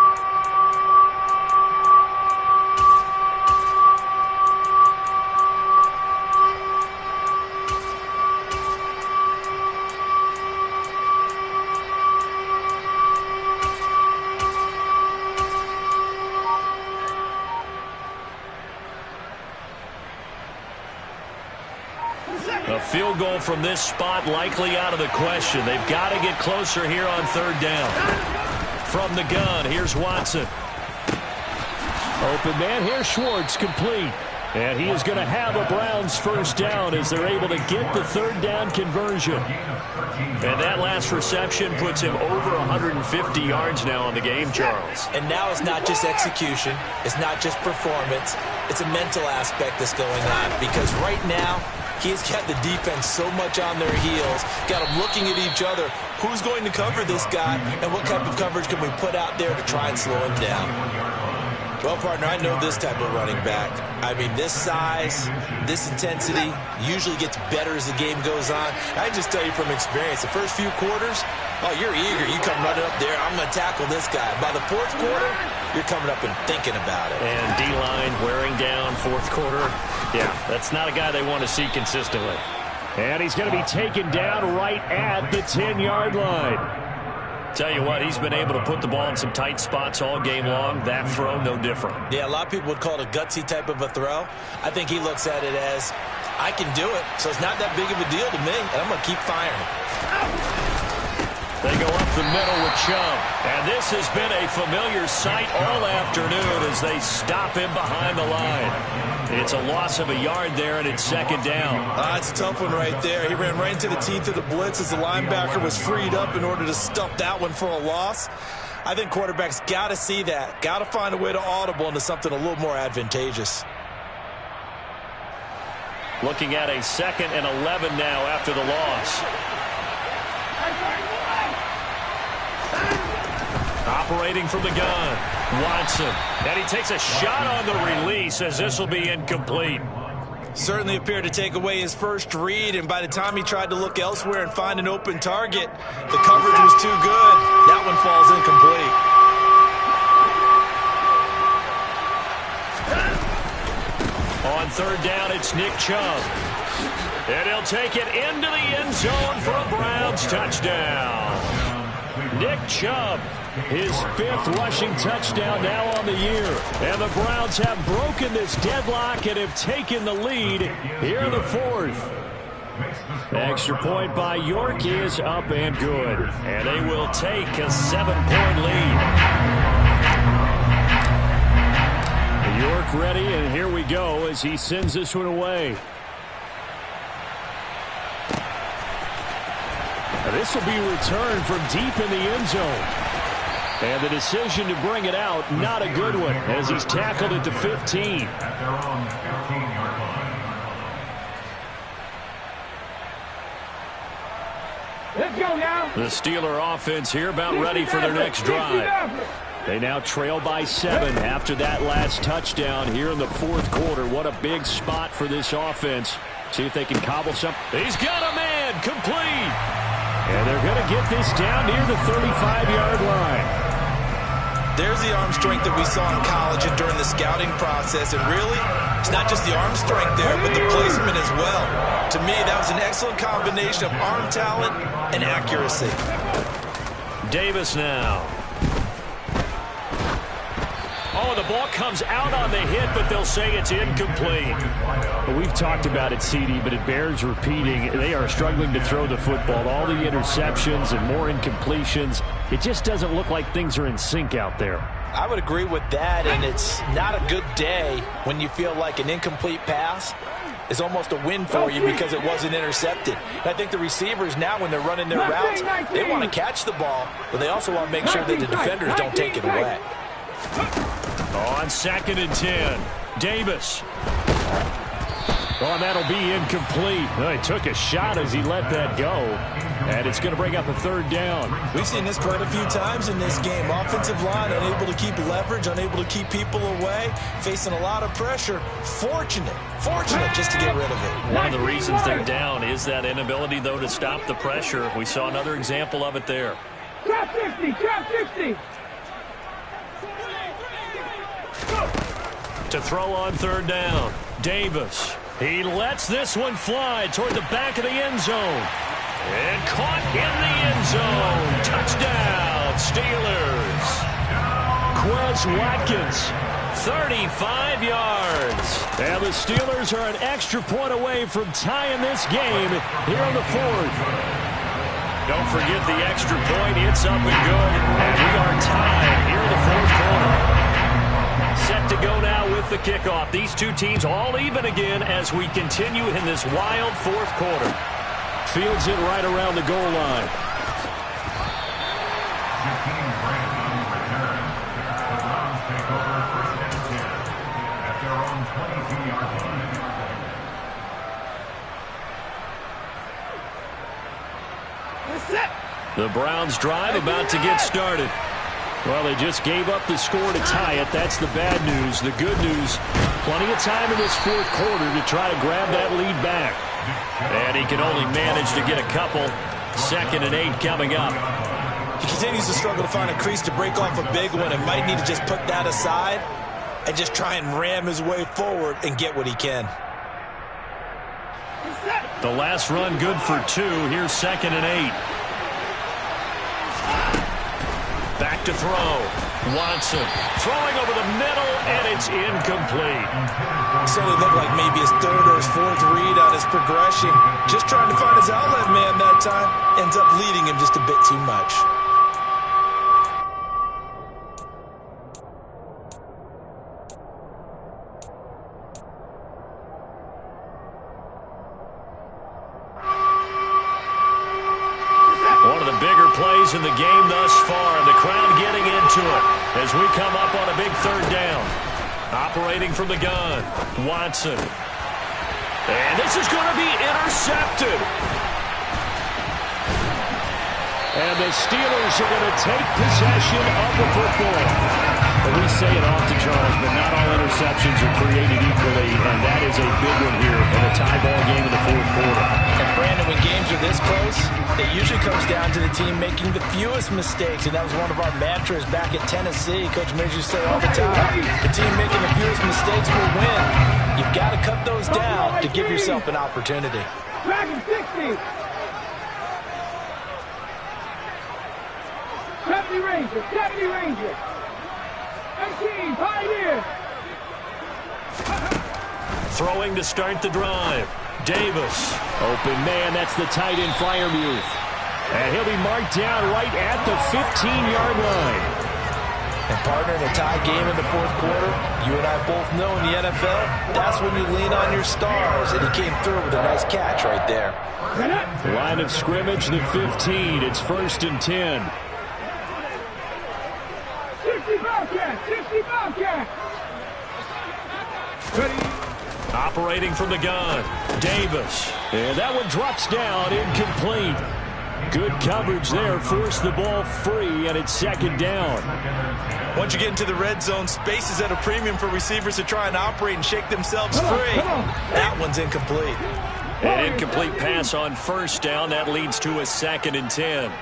[SPEAKER 2] A field goal from this spot likely out of the question. They've got to get closer here on 3rd down. From the gun, here's Watson. Open man, here's Schwartz, complete. And he is going to have a Browns first down as they're able to get the 3rd down conversion. And that last reception puts him over 150 yards now on the game, Charles.
[SPEAKER 6] And now it's not just execution. It's not just performance. It's a mental aspect that's going on. Because right now, he's got the defense so much on their heels, got them looking at each other. Who's going to cover this guy, and what type of coverage can we put out there to try and slow him down? Well, partner, I know this type of running back. I mean, this size, this intensity usually gets better as the game goes on. I just tell you from experience, the first few quarters, oh, you're eager. You come running up there, I'm going to tackle this guy. By the 4th quarter, you're coming up and thinking about it.
[SPEAKER 2] And D-line wearing down 4th quarter. Yeah, that's not a guy they want to see consistently. And he's going to be taken down right at the 10-yard line. Tell you what, he's been able to put the ball in some tight spots all game long. That throw, no different.
[SPEAKER 6] Yeah, a lot of people would call it a gutsy type of a throw. I think he looks at it as, I can do it, so it's not that big of a deal to me, and I'm going to keep firing.
[SPEAKER 2] They go up the middle with Chubb. And this has been a familiar sight all afternoon as they stop him behind the line. It's a loss of a yard there, and it's 2nd down.
[SPEAKER 6] It's a tough one right there. He ran right into the teeth of the blitz as the linebacker was freed up in order to stuff that one for a loss. I think quarterbacks got to see that. Got to find a way to audible into something a little more advantageous.
[SPEAKER 2] Looking at a 2nd and 11 now after the loss. Operating from the gun, Watson. And he takes a shot on the release as this will be incomplete.
[SPEAKER 6] Certainly appeared to take away his first read, and by the time he tried to look elsewhere and find an open target, the coverage was too good. That one falls incomplete.
[SPEAKER 2] On 3rd down, it's Nick Chubb. And he'll take it into the end zone for a Browns touchdown. Nick Chubb, his 5th rushing touchdown now on the year. And the Browns have broken this deadlock and have taken the lead here in the 4th. The extra point by York is up and good. And they will take a 7-point lead. York ready, and here we go as he sends this one away. Now this will be returned from deep in the end zone. And the decision to bring it out, not a good one, as he's tackled at the 15.
[SPEAKER 3] Let's go now.
[SPEAKER 2] The Steeler offense here about ready for their next drive. They now trail by 7 after that last touchdown here in the 4th quarter. What a big spot for this offense. See if they can cobble something. He's got a man, complete. And they're going to get this down near the 35-yard line.
[SPEAKER 6] There's the arm strength that we saw in college and during the scouting process. And really, it's not just the arm strength there, but the placement as well. To me, that was an excellent combination of arm talent and accuracy.
[SPEAKER 2] Davis now. Oh, the ball comes out on the hit, but they'll say it's incomplete.
[SPEAKER 5] Well, we've talked about it, CD, but it bears repeating. They are struggling to throw the football. All the interceptions and more incompletions. It just doesn't look like things are in sync out there.
[SPEAKER 4] I would agree with that, and it's not a good day when you feel like an incomplete pass is almost a win for you because it wasn't intercepted. And I think the receivers now, when they're running their routes, they want to catch the ball, but they also want to make sure that the defenders don't take it away.
[SPEAKER 2] On 2nd and 10, Davis. Oh, and that'll be incomplete. Well, he took a shot as he let that go, and it's going to bring up a 3rd down.
[SPEAKER 6] We've seen this quite a few times in this game. Offensive line unable to keep leverage, unable to keep people away, facing a lot of pressure. Fortunate just to get rid of it.
[SPEAKER 2] One of the reasons they're down is that inability, though, to stop the pressure. We saw another example of it there.
[SPEAKER 3] Trap 60, trap 60.
[SPEAKER 2] To throw on 3rd down, Davis. He lets this one fly toward the back of the end zone. And caught in the end zone. Touchdown, Steelers. Quez Watkins, 35 yards. And the Steelers are an extra point away from tying this game here in the 4th. Don't forget the extra point. It's up and good. And we are tied here in the 4th quarter. Set to go now with the kickoff. These two teams all even again as we continue in this wild 4th quarter. Fields it right around the goal line. The Browns drive about to get started. Well, they just gave up the score to tie it. That's the bad news. The good news, plenty of time in this 4th quarter to try to grab that lead back. And he can only manage to get a couple. 2nd and 8 coming up.
[SPEAKER 6] He continues to struggle to find a crease to break off a big one and might need to just put that aside and just try and ram his way forward and get what he can.
[SPEAKER 2] The last run good for 2. Here's 2nd and 8. Back to throw. Watson throwing over the middle, and it's incomplete.
[SPEAKER 6] Certainly looked like maybe his 3rd or his 4th read on his progression. Just trying to find his outlet man that time. Ends up leading him just a bit too much.
[SPEAKER 2] One of the bigger plays in the game thus far. The crowd getting into it as we come up on a big 3rd down. Operating from the gun, Watson. And this is going to be intercepted. And the Steelers are going to take possession of the football. We say it often, Charles, but not all interceptions are created equally, and that is a big one here in a tie ball game in the fourth quarter.
[SPEAKER 4] And Brandon, when games are this close, it usually comes down to the team making the fewest mistakes, and that was one of our mantras back at Tennessee. Coach Mears used to say all the time, the team making the fewest mistakes will win. You've got to cut those down to give yourself an opportunity.
[SPEAKER 3] Dragon 60. 70 Rangers, 70 Rangers. 18, Pioneer.
[SPEAKER 2] Throwing to start the drive. Davis.
[SPEAKER 5] Open man, that's the tight end Freiermuth. And he'll be marked down right at the 15-yard line.
[SPEAKER 4] And partner, in a tie game in the fourth quarter, you and I both know in the NFL, that's when you lean on your stars. And he came through with a nice catch right there.
[SPEAKER 5] Line of scrimmage, the 15. It's 1st and 10.
[SPEAKER 3] 60 Bobcat, 60 Bobcat.
[SPEAKER 2] Operating from the gun. Davis.
[SPEAKER 5] And that one drops down, incomplete. Good coverage there, forced the ball free, and it's 2nd down.
[SPEAKER 6] Once you get into the red zone, space is at a premium for receivers to try and operate and shake themselves free. That one's incomplete.
[SPEAKER 2] An incomplete pass on 1st down. That leads to a 2nd and 10.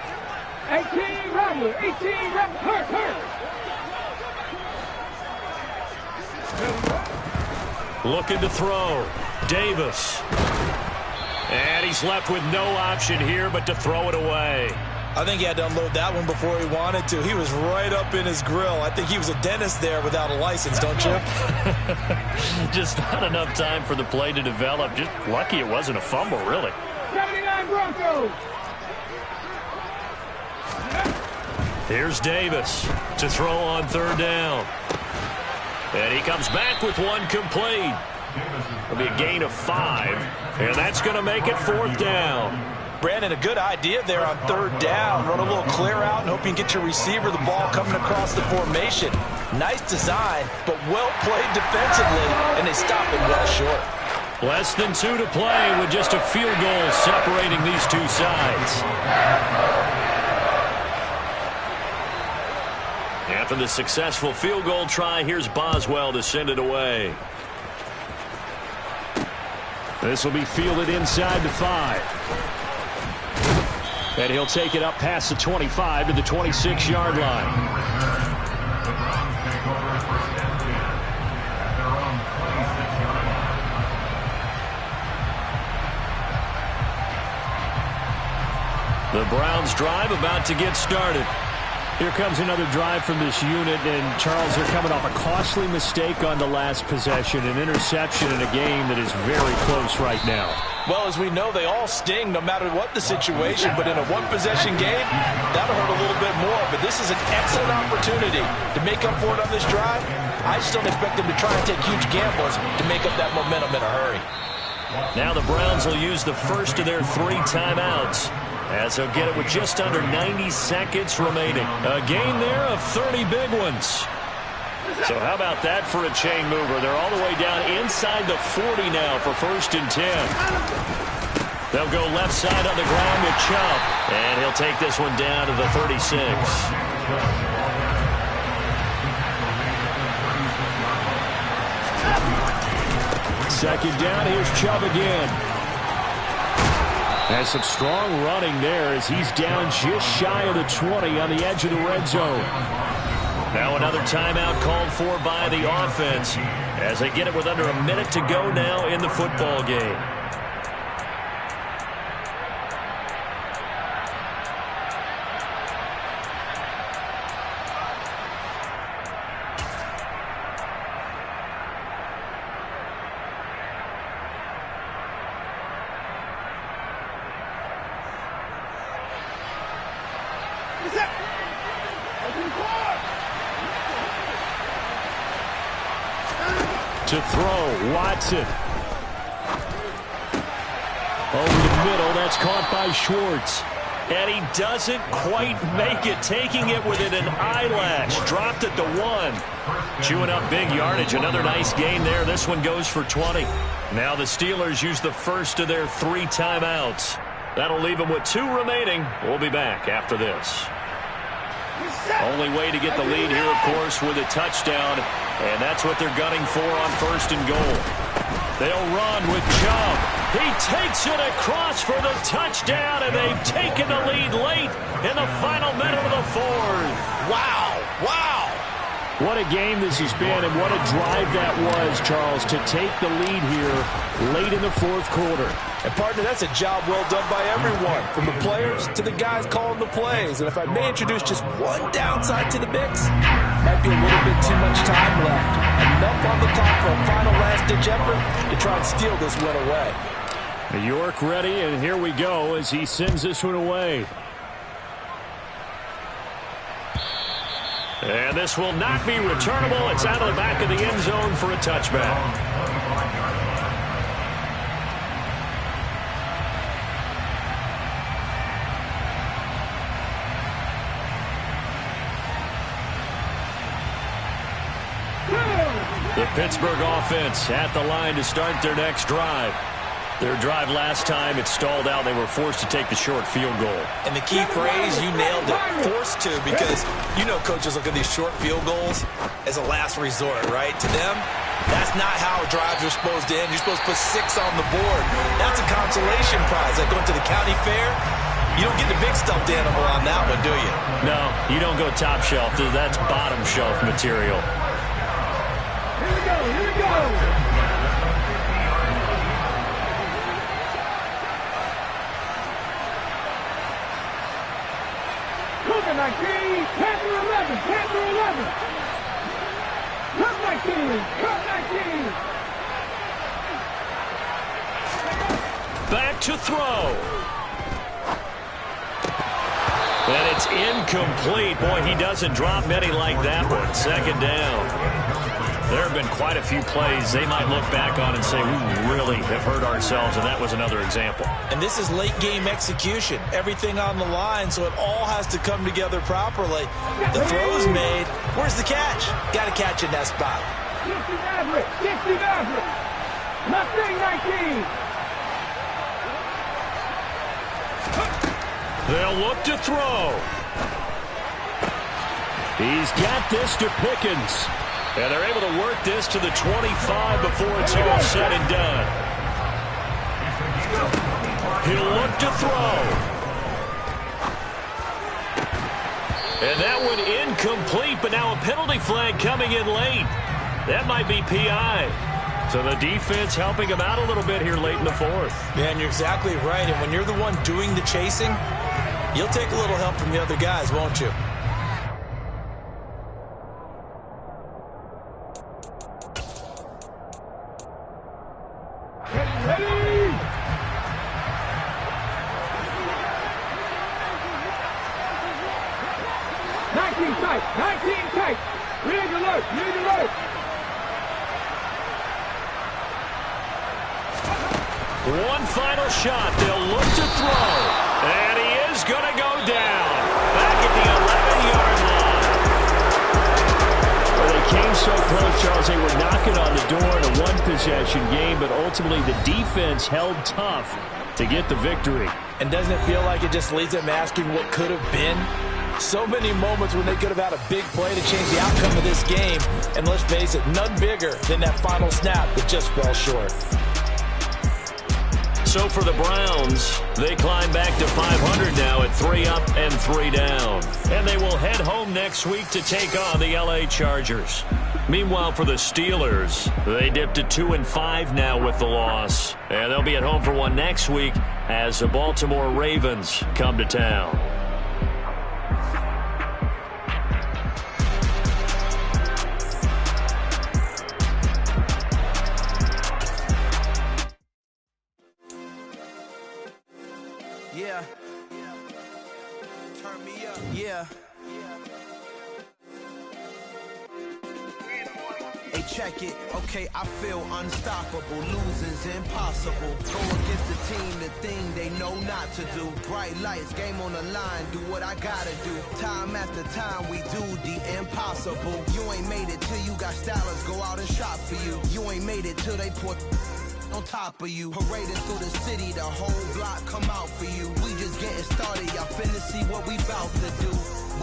[SPEAKER 3] 18 Rattler, 18 Rattler, hurt.
[SPEAKER 2] Looking to throw. Davis. And he's left with no option here but to throw it away.
[SPEAKER 4] I think he had to unload that one before he wanted to. He was right up in his grill. I think he was a dentist there without a license, don't you?
[SPEAKER 2] Just not enough time for the play to develop. Just lucky it wasn't a fumble, really.
[SPEAKER 3] 79 Broncos.
[SPEAKER 2] Here's Davis to throw on 3rd down. And he comes back with one complete. It'll be a gain of 5, and that's going to make it 4th down.
[SPEAKER 4] Brandon, a good idea there on 3rd down. Run a little clear out and hope you can get your receiver the ball coming across the formation. Nice design, but well played defensively, and they stop it well short.
[SPEAKER 2] Less than 2 to play with just a field goal separating these two sides. After the successful field goal try, here's Boswell to send it away.
[SPEAKER 5] This will be fielded inside the 5. And he'll take it up past the 25 to the 26-yard line.
[SPEAKER 2] The Browns drive about to get started.
[SPEAKER 5] Here comes another drive from this unit, and Charles, they're coming off a costly mistake on the last possession, an interception in a game that is very close right now.
[SPEAKER 4] Well, as we know, they all sting no matter what the situation, but in a one-possession game, that'll hurt a little bit more. But this is an excellent opportunity to make up for it on this drive. I just don't expect them to try and take huge gambles to make up that momentum in a hurry.
[SPEAKER 2] Now the Browns will use the first of their 3 timeouts, as they'll get it with just under 90 seconds remaining. A gain there of 30 big ones. So how about that for a chain mover? They're all the way down inside the 40 now for 1st and 10. They'll go left side on the ground with Chubb, and he'll take this one down to the 36.
[SPEAKER 5] 2nd down, here's Chubb again. Has some strong running there as he's down just shy of the 20 on the edge of the red zone.
[SPEAKER 2] Now another timeout called for by the offense as they get it with under a minute to go now in the football game.
[SPEAKER 5] To throw, Watson. Over the middle, that's caught by Schwartz.
[SPEAKER 2] And he doesn't quite make it, taking it within an eyelash. Dropped at the 1. Chewing up big yardage. Another nice gain there. This one goes for 20. Now the Steelers use the first of their 3 timeouts. That'll leave them with 2 remaining. We'll be back after this. Only way to get the lead here, of course, with a touchdown. And that's what they're gunning for on 1st and goal. They'll run with Chubb. He takes it across for the touchdown, and they've taken the lead late in the final minute of the 4th.
[SPEAKER 6] Wow. Wow.
[SPEAKER 5] What a game this has been, and what a drive that was, Charles, to take the lead here late in the 4th quarter.
[SPEAKER 4] And, partner, that's a job well done by everyone, from the players to the guys calling the plays. And if I may introduce just one downside to the mix, might be a little bit too much time left. Enough on the clock for a final last-ditch effort to try and steal this one away.
[SPEAKER 5] York ready, and here we go as he sends this one away.
[SPEAKER 2] And this will not be returnable. It's out of the back of the end zone for a touchback. The Pittsburgh offense at the line to start their next drive. Their drive last time, it stalled out. They were forced to take the short field goal.
[SPEAKER 4] And the key phrase, you nailed it, forced to, because you know coaches look at these short field goals as a last resort, right? To them, that's not how drives are supposed to end. You're supposed to put 6 on the board. That's a consolation prize. Like going to the county fair, you don't get the big stuffed animal on that one, do you?
[SPEAKER 2] No, you don't go top shelf. That's bottom shelf material.
[SPEAKER 3] Here we go, here we go. Cougar 19, Panther 11, Panther 11. Cut 19, cut 19.
[SPEAKER 2] Back to throw. And it's incomplete. Boy, he doesn't drop many like that one. 2nd down. There have been quite a few plays they might look back on and say, we really have hurt ourselves, and that was another example.
[SPEAKER 4] And this is late game execution. Everything on the line, so it all has to come together properly. The throw's made. Where's the catch? Got to catch in that spot.
[SPEAKER 3] 60 Maverick, 60 Maverick. Mustang 19.
[SPEAKER 2] They'll look to throw.
[SPEAKER 5] He's got this to Pickens.
[SPEAKER 2] And they're able to work this to the 25 before it's all said and done. He'll look to throw. And that one incomplete, but now a penalty flag coming in late. That might be PI. So the defense helping him out a little bit here late in the 4th.
[SPEAKER 4] Yeah, and you're exactly right. And when you're the one doing the chasing, you'll take a little help from the other guys, won't you?
[SPEAKER 3] Ready? 19 tight, 19 tight. Rig alert, rig alert.
[SPEAKER 2] One final shot. They'll look to throw. And he is going to go down. Back at the 11-yard line.
[SPEAKER 5] Well, they came so close, Charles. They were knocking on the door in a one-possession game, but ultimately the defense held tough to get the victory.
[SPEAKER 4] And doesn't it feel like it just leaves them asking what could have been? So many moments when they could have had a big play to change the outcome of this game. And let's face it, none bigger than that final snap that just fell short.
[SPEAKER 2] So for the Browns, they climb back to 500 now at 3 up and 3 down. And they will head home next week to take on the LA Chargers. Meanwhile, for the Steelers, they dipped to 2-5 now with the loss. And they'll be at home for one next week as the Baltimore Ravens come to town.
[SPEAKER 7] Yeah. Turn me up. Yeah. Hey, check it. Okay, I feel unstoppable. Losing's impossible. Go against the team, the thing they know not to do. Bright lights, game on the line, do what I gotta do. Time after time, we do the impossible. You ain't made it till you got stylers go out and shop for you. You ain't made it till they put on top of you. Parading through the city, the whole block come out for you. We just getting started, y'all finna see what we bout to do.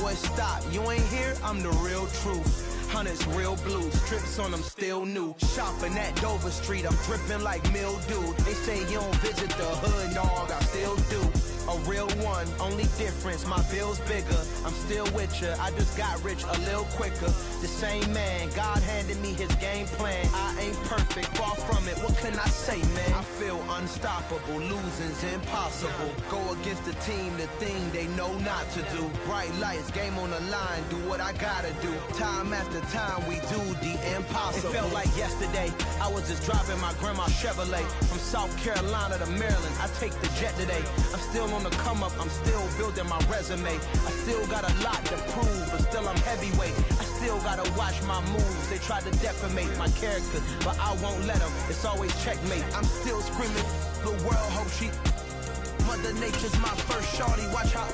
[SPEAKER 7] Boy, stop, you ain't here, I'm the real truth. Hunters, real blue, strips on them still new. Shopping at Dover Street, I'm dripping like mildew. They say you don't visit the hood, dog, I still do. A real one, only difference, my bill's bigger. I'm still with ya, I just got rich a little quicker. The same man, God handed me his game plan. I ain't perfect, far from it, what can I say, man? I feel unstoppable, losing's impossible. Go against the team, the thing they know not to do. Bright lights, game on the line, do what I gotta do. Time after time, we do the impossible. It felt like yesterday, I was just driving my grandma's Chevrolet. From South Carolina to Maryland, I take the jet today. I'm still on the come up, I'm still building my resume. I still got a lot to prove, but still I'm heavyweight. I still gotta watch my moves. They try to defamate my character, but I won't let them. It's always checkmate. I'm still screaming, the world hope she. Mother Nature's my first shorty. Watch how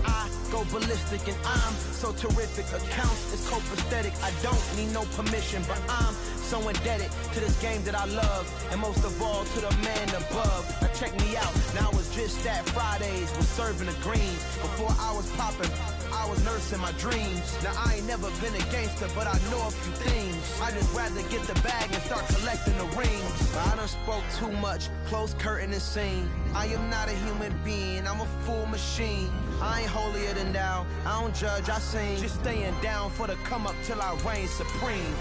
[SPEAKER 7] I go ballistic, and I'm so terrific. Accounts is copacetic. I don't need no permission, but I'm so indebted to this game that I love, and most of all to the man above. Now check me out, now it's just that Fridays was serving the greens. Before I was popping, I was nursing my dreams. Now I ain't never been a gangster, but I know a few things. I just rather get the bag and start collecting the rings. But I done spoke too much, close curtain and scene. I am not a human being, I'm a full machine. I ain't holier than thou, I don't judge, I sing. Just staying down for the come up till I reign supreme.